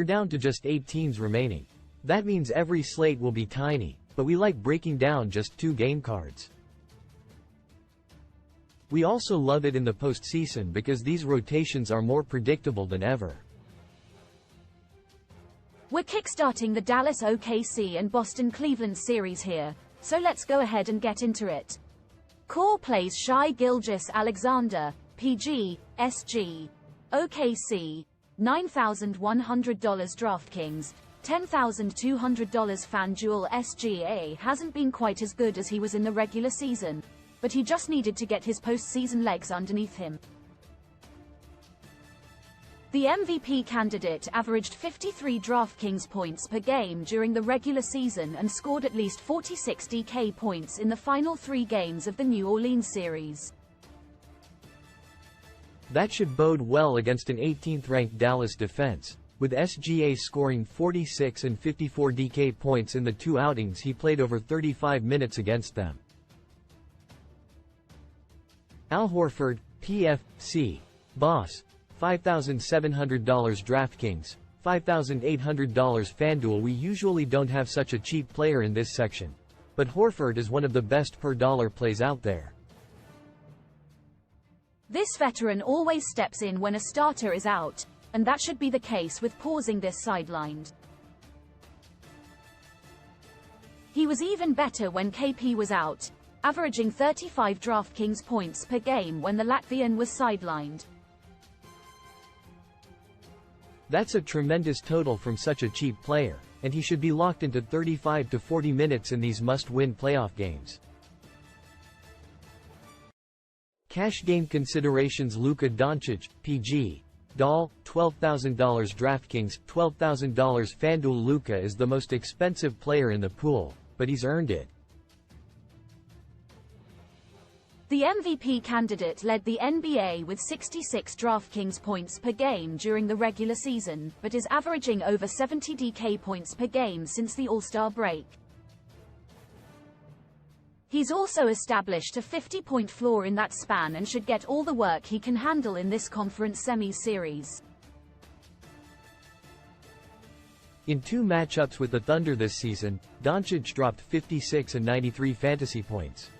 We're down to just 8 teams remaining. That means every slate will be tiny, but we like breaking down just 2 game cards. We also love it in the postseason because these rotations are more predictable than ever. We're kickstarting the Dallas OKC and Boston Cleveland series here, so let's go ahead and get into it. Core plays Shai Gilgeous-Alexander, PG, SG. OKC, $9,100 DraftKings, $10,200 FanDuel. SGA hasn't been quite as good as he was in the regular season, but he just needed to get his postseason legs underneath him. The MVP candidate averaged 53 DraftKings points per game during the regular season and scored at least 46 DK points in the final 3 games of the New Orleans series. That should bode well against an 18th-ranked Dallas defense, with SGA scoring 46 and 54 DK points in the 2 outings he played over 35 minutes against them. Al Horford, PFC. Boss. $5,700 DraftKings, $5,800 FanDuel. We usually don't have such a cheap player in this section, but Horford is one of the best per dollar plays out there. This veteran always steps in when a starter is out, and that should be the case with Porzingis sidelined. He was even better when KP was out, averaging 35 DraftKings points per game when the Latvian was sidelined. That's a tremendous total from such a cheap player, and he should be locked into 35 to 40 minutes in these must-win playoff games. Cash game considerations: Luka Doncic, PG. Doll, $12,000 DraftKings, $12,000 FanDuel. Luka is the most expensive player in the pool, but he's earned it. The MVP candidate led the NBA with 66 DraftKings points per game during the regular season, but is averaging over 70 DK points per game since the All-Star break. He's also established a 50-point floor in that span and should get all the work he can handle in this conference semis. In 2 matchups with the Thunder this season, Doncic dropped 56 and 93 fantasy points.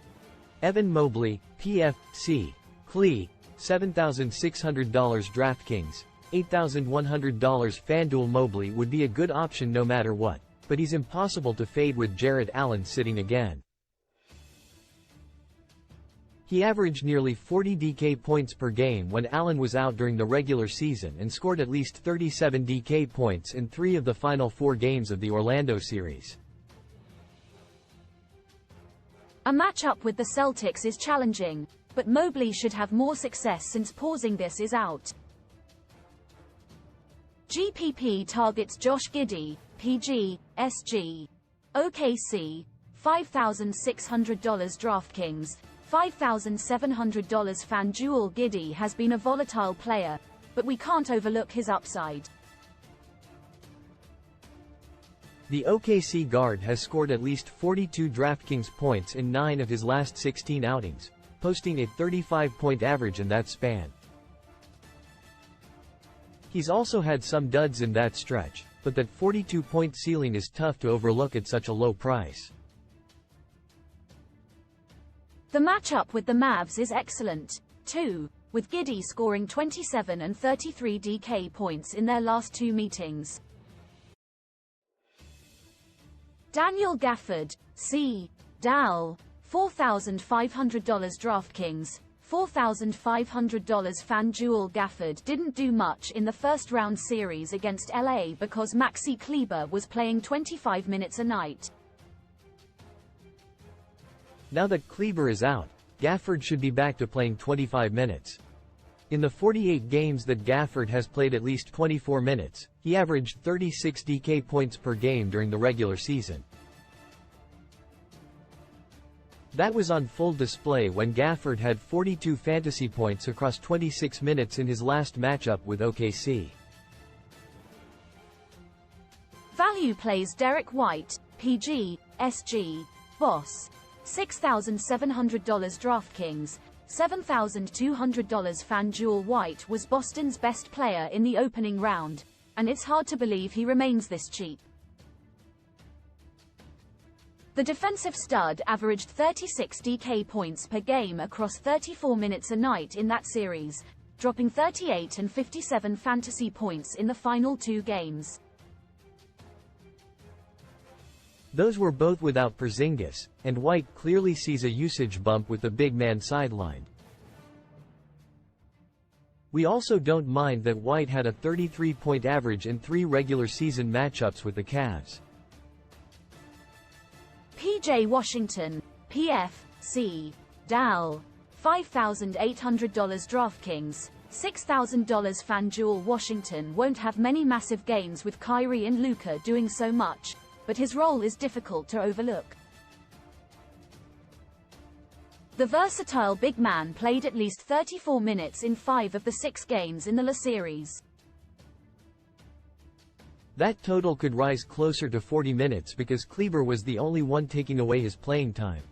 Evan Mobley, PFC. Clee, $7,600 DraftKings, $8,100 FanDuel. Mobley would be a good option no matter what, but he's impossible to fade with Jarrett Allen sitting again. He averaged nearly 40 DK points per game when Allen was out during the regular season and scored at least 37 DK points in 3 of the final 4 games of the Orlando series. A matchup with the Celtics is challenging, but Mobley should have more success since Porzingis is out. GPP targets Josh Giddey, PG, SG. OKC, $5,600 DraftKings, $5,700 FanDuel. Giddey has been a volatile player, but we can't overlook his upside. The OKC guard has scored at least 42 DraftKings points in 9 of his last 16 outings, posting a 35-point average in that span. He's also had some duds in that stretch, but that 42-point ceiling is tough to overlook at such a low price. The matchup with the Mavs is excellent, too, with Giddey scoring 27 and 33 DK points in their last 2 meetings. Daniel Gafford, C. Dal, $4,500 DraftKings, $4,500 FanDuel. Gafford didn't do much in the first-round series against LA because Maxi Kleber was playing 25 minutes a night. Now that Kleber is out, Gafford should be back to playing 25 minutes. In the 48 games that Gafford has played at least 24 minutes, he averaged 36 DK points per game during the regular season. That was on full display when Gafford had 42 fantasy points across 26 minutes in his last matchup with OKC. Value plays Derek White, PG, SG. Boss, $6,700 DraftKings, $7,200 FanDuel. White was Boston's best player in the opening round, and it's hard to believe he remains this cheap. The defensive stud averaged 36 DK points per game across 34 minutes a night in that series, dropping 38 and 57 fantasy points in the final 2 games. Those were both without Porzingis, and White clearly sees a usage bump with the big man sidelined. We also don't mind that White had a 33-point average in 3 regular season matchups with the Cavs. P.J. Washington, PF.C. Dal. $5,800 DraftKings, $6,000 FanDuel. Washington won't have many massive games with Kyrie and Luka doing so much, but his role is difficult to overlook. The versatile big man played at least 34 minutes in 5 of the 6 games in the La Series. That total could rise closer to 40 minutes because Kleber was the only one taking away his playing time.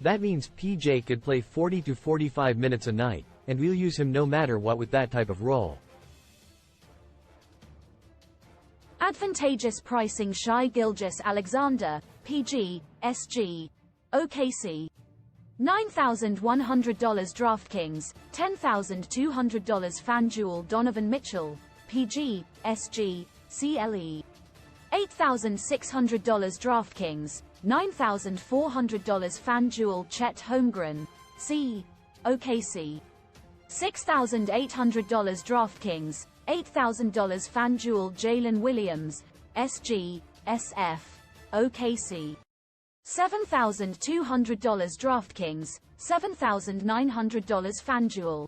That means PJ could play 40 to 45 minutes a night, and we'll use him no matter what with that type of role. Advantageous pricing. Shai Gilgeous-Alexander, PG, SG, OKC. $9,100 DraftKings, $10,200 FanDuel. Donovan Mitchell, PG, SG, CLE. $8,600 DraftKings, $9,400 FanDuel. Chet Holmgren, C, OKC. $6,800 DraftKings, $8,000 FanDuel. Jalen Williams, SG, SF, OKC. $7,200 DraftKings, $7,900 FanDuel.